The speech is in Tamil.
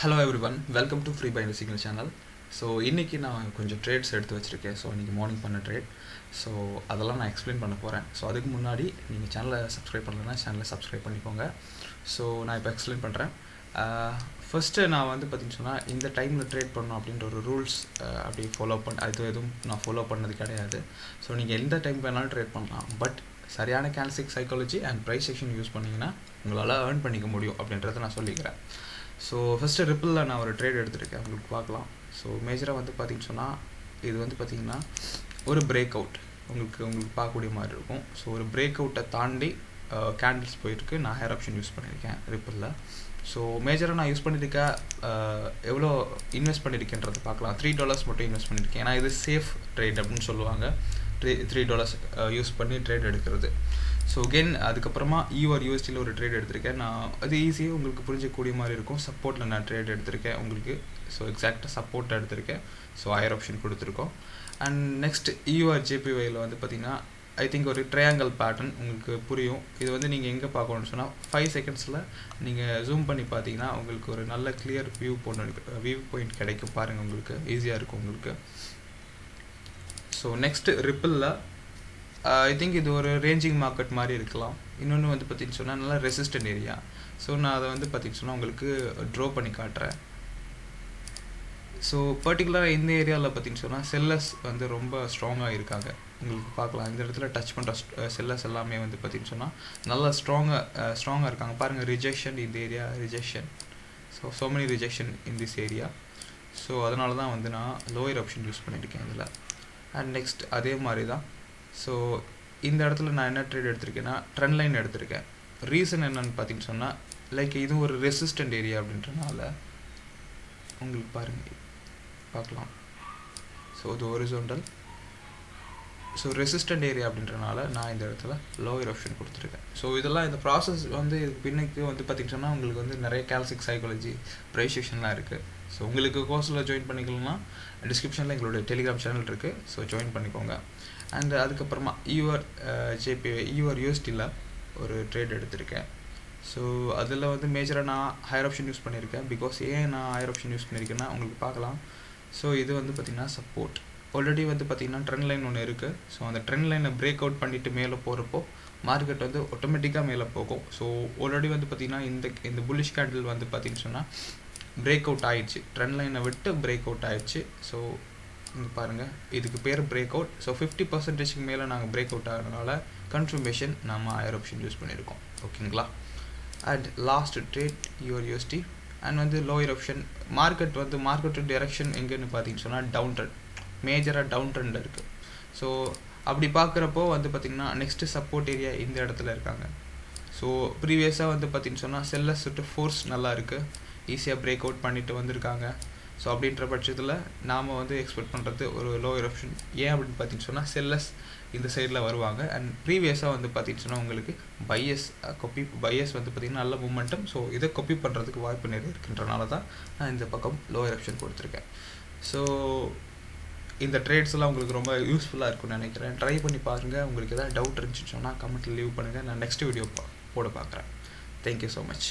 Hello everyone, welcome to Free Binance Signal channel. So இன்னைக்கு நான் கொஞ்சம் ட்ரேட்ஸ் எடுத்து வச்சிருக்கேன். ஸோ இன்னைக்கு மார்னிங் பண்ண ட்ரேட். ஸோ அதெல்லாம் நான் எக்ஸ்பிளைன் பண்ண போகிறேன். ஸோ அதுக்கு முன்னாடி நீங்கள் சேனலை சப்ஸ்கிரைப் பண்ணலைன்னா சேனலை சப்ஸ்கிரைப் பண்ணிக்கோங்க. ஸோ நான் இப்போ எக்ஸ்பிளைன் பண்ணுறேன். ஃபஸ்ட்டு நான் வந்து பார்த்திங்கன்னு சொன்னால் இந்த டைமில் ட்ரேட் பண்ணணும் அப்படின்ற ஒரு ரூல்ஸ் அப்படி ஃபாலோ அது எதுவும் நான் ஃபாலோ பண்ணது கிடையாது. ஸோ நீங்கள் எந்த டைம் வேணாலும் ட்ரேட் பண்ணலாம். பட் சரியான கேல்சிக் psychology and price section use பண்ணிங்கன்னா உங்களால் ஏர்ன் பண்ணிக்க முடியும் அப்படின்றத நான் சொல்லிக்கிறேன். ஸோ ஃபஸ்ட்டு ரிப்பிளில் நான் ஒரு ட்ரேட் எடுத்துருக்கேன், உங்களுக்கு பார்க்கலாம். ஸோ மேஜராக வந்து பார்த்திங்கன்னு சொன்னால் இது வந்து பார்த்திங்கன்னா ஒரு பிரேக் அவுட் உங்களுக்கு பார்க்கக்கூடிய மாதிரி இருக்கும். ஸோ ஒரு பிரேக் அவுட்டை தாண்டி கேண்டில்ஸ் போயிருக்கு. நான் ஹையர் ஆப்ஷன் யூஸ் பண்ணியிருக்கேன் ரிப்பிளில். ஸோ மேஜராக நான் யூஸ் பண்ணியிருக்கேன், எவ்வளோ இன்வெஸ்ட் பண்ணியிருக்கேன்றதை பார்க்கலாம். $3 மட்டும் இன்வெஸ்ட் பண்ணியிருக்கேன். ஏன்னா இது சேஃப் ட்ரேட் அப்படின்னு சொல்லுவாங்க, $3 யூஸ் பண்ணி ட்ரேட் எடுக்கிறது. ஸோ அகெயின் அதுக்கப்புறமா USDயில் ஒரு ட்ரேட் எடுத்திருக்கேன். நான் அது ஈஸியாக உங்களுக்கு புரிஞ்சக்கூடிய மாதிரி இருக்கும். சப்போர்ட்டில் நான் ட்ரேட் எடுத்திருக்கேன் உங்களுக்கு. ஸோ எக்ஸாக்டாக சப்போர்ட் எடுத்திருக்கேன். ஸோ ஹையர் ஆப்ஷன் கொடுத்துருக்கோம். அண்ட் நெக்ஸ்ட் JPYயில் வந்து பார்த்திங்கன்னா ஐ திங்க் ஒரு ட்ரையாங்கிள் பேட்டர்ன் உங்களுக்கு புரியும். இது வந்து நீங்கள் எங்கே பார்க்கணும்னு சொன்னால் 5 செகண்ட்ஸில் நீங்கள் ஜூம் பண்ணி பார்த்தீங்கன்னா உங்களுக்கு ஒரு நல்ல கிளியர் வியூ பாயிண்ட் கிடைக்கும். பாருங்கள், உங்களுக்கு ஈஸியாக இருக்கும் உங்களுக்கு. ஸோ நெக்ஸ்ட் ரிப்பிளில் ஐ திங்க் இது ஒரு ரேஞ்சிங் மார்க்கெட் மாதிரி இருக்கலாம். இன்னொன்று வந்து பார்த்திங்கன்னு சொன்னால் நல்லா ரெசிஸ்டன்ட் ஏரியா. ஸோ நான் அதை வந்து பார்த்திங்கன்னு சொன்னால் உங்களுக்கு ட்ரா பண்ணி காட்டுறேன். ஸோ பர்டிகுலராக இந்த ஏரியாவில் பார்த்திங்கன்னு சொன்னால் செல்லர்ஸ் வந்து ரொம்ப ஸ்ட்ராங்காக இருக்காங்க. உங்களுக்கு பார்க்கலாம், இந்த இடத்துல டச் பண்ணுற செல்லர்ஸ் எல்லாமே வந்து பார்த்திங்கன்னு சொன்னால் நல்லா ஸ்ட்ராங்காக இருக்காங்க. பாருங்கள், ரிஜெக்ஷன் இந்த area, rejection. So many rejection in this area. So அதனால தான் வந்து நான் லோயர் ஆப்ஷன் யூஸ் பண்ணியிருக்கேன் இதில். அண்ட் நெக்ஸ்ட் அதே மாதிரி தான். ஸோ இந்த இடத்துல நான் என்ன ட்ரேட் எடுத்திருக்கேன்னா ட்ரெண்ட் லைன் எடுத்திருக்கேன். ரீசன் என்னன்னு பார்த்தீங்கன்னு சொன்னால் லைக் இது ஒரு ரெசிஸ்டன்ட் ஏரியா அப்படின்றனால உங்களுக்கு பார்க்கலாம். ஸோ இது ஹாரிசான்டல். ஸோ ரெசிஸ்டன்ட் ஏரியா அப்படின்றனால நான் இந்த இடத்துல லோயர் ஆப்ஷன் கொடுத்துருக்கேன். ஸோ இதெல்லாம் இந்த ப்ராசஸ் வந்து இதுக்கு பின்னுக்கு வந்து பார்த்திங்கன்னு சொன்னால் உங்களுக்கு வந்து நிறைய கேல்சிக் சைக்காலஜி ப்ரைஸ் செக்ஷன்லாம் இருக்குது. ஸோ உங்களுக்கு கோர்ஸில் ஜாயின் பண்ணிக்கலன்னா டிஸ்கிரிப்ஷனில் எங்களுடைய டெலிகிராம் சேனல் இருக்குது. ஸோ ஜாயின் பண்ணிக்கோங்க. அண்ட் அதுக்கப்புறமா USDயில் ஒரு ட்ரேட் எடுத்திருக்கேன். ஸோ அதில் வந்து மேஜராக நான் ஹையர் ஆப்ஷன் யூஸ் பண்ணியிருக்கேன். பிகாஸ் ஏன் நான் ஹையர் ஆப்ஷன் யூஸ் பண்ணியிருக்கேன்னா உங்களுக்கு பார்க்கலாம். ஸோ இது வந்து பார்த்திங்கன்னா சப்போர்ட் ஆல்ரெடி வந்து பார்த்திங்கன்னா ட்ரெண்ட் லைன் ஒன்று இருக்குது. ஸோ அந்த ட்ரெண்ட் லைனை பிரேக் அவுட் பண்ணிவிட்டு மேலே போகிறப்போ மார்க்கெட் வந்து ஆட்டோமேட்டிக்காக மேலே போகும். ஸோ ஆல்ரெடி வந்து பார்த்திங்கன்னா இந்த புல்லிஷ் கேண்டில் வந்து பார்த்திங்கன்னு சொன்னால் பிரேக் அவுட் ஆகிடுச்சு. ட்ரெண்ட் லைனை விட்டு பிரேக் அவுட் ஆகிடுச்சு. ஸோ இங்கே பாருங்கள், இதுக்கு பேர் பிரேக் அவுட். ஸோ 50% மேலே நாங்கள் பிரேக் அவுட் ஆகிறதுனால கன்ஃபர்மேஷன் நம்ம ஹையர் ஆப்ஷன் யூஸ் பண்ணியிருக்கோம். ஓகேங்களா. And last trade USD and வந்து லோயர் ஆப்ஷன். மார்க்கெட்டு டைரெக்ஷன் எங்கேன்னு பார்த்தீங்கன்னு சொன்னால் டவுன் ட்ரெண்ட், மேஜராக டவுன் ட்ரெண்டில் இருக்குது. ஸோ அப்படி பார்க்குறப்போ வந்து பார்த்திங்கன்னா நெக்ஸ்ட்டு சப்போர்ட் ஏரியா இந்த இடத்துல இருக்காங்க. ஸோ ப்ரீவியஸாக வந்து பார்த்திங்கன்னு சொன்னால் செல்லர்ஸ் விட்டு ஃபோர்ஸ் நல்லா இருக்குது, ஈஸியாக பிரேக் அவுட் பண்ணிட்டு வந்திருக்காங்க. ஸோ அப்படின்ற பட்சத்தில் நாம் வந்து எக்ஸ்பெக்ட் பண்ணுறது ஒரு லோயர் ஆப்ஷன். ஏன் அப்படின்னு பார்த்தீங்கன்னு சொன்னால் செல்லர்ஸ் இந்த சைடில் வருவாங்க. அண்ட் ப்ரீவியஸாக வந்து பார்த்திங்கன்னு சொன்னால் உங்களுக்கு பையஸ் வந்து பார்த்திங்கன்னா நல்ல மூமெண்டம். ஸோ இதை காப்பி பண்ணுறதுக்கு வாய்ப்பு நிறைய இருக்குன்றனால தான் நான் இந்த பக்கம் லோயர் ஆப்ஷன் கொடுத்துருக்கேன். ஸோ இந்த ட்ரேட்ஸ் எல்லாம் உங்களுக்கு ரொம்ப யூஸ்ஃபுல்லாக இருக்கும்னு நினைக்கிறேன். ட்ரை பண்ணி பாருங்கள். உங்களுக்கு எதாவது டவுட் இருந்துச்சுன்னு சொன்னால் கமெண்ட்டில் லீவ் பண்ணுங்கள். நான் நெக்ஸ்ட் வீடியோ போட பார்க்குறேன். Thank you so much.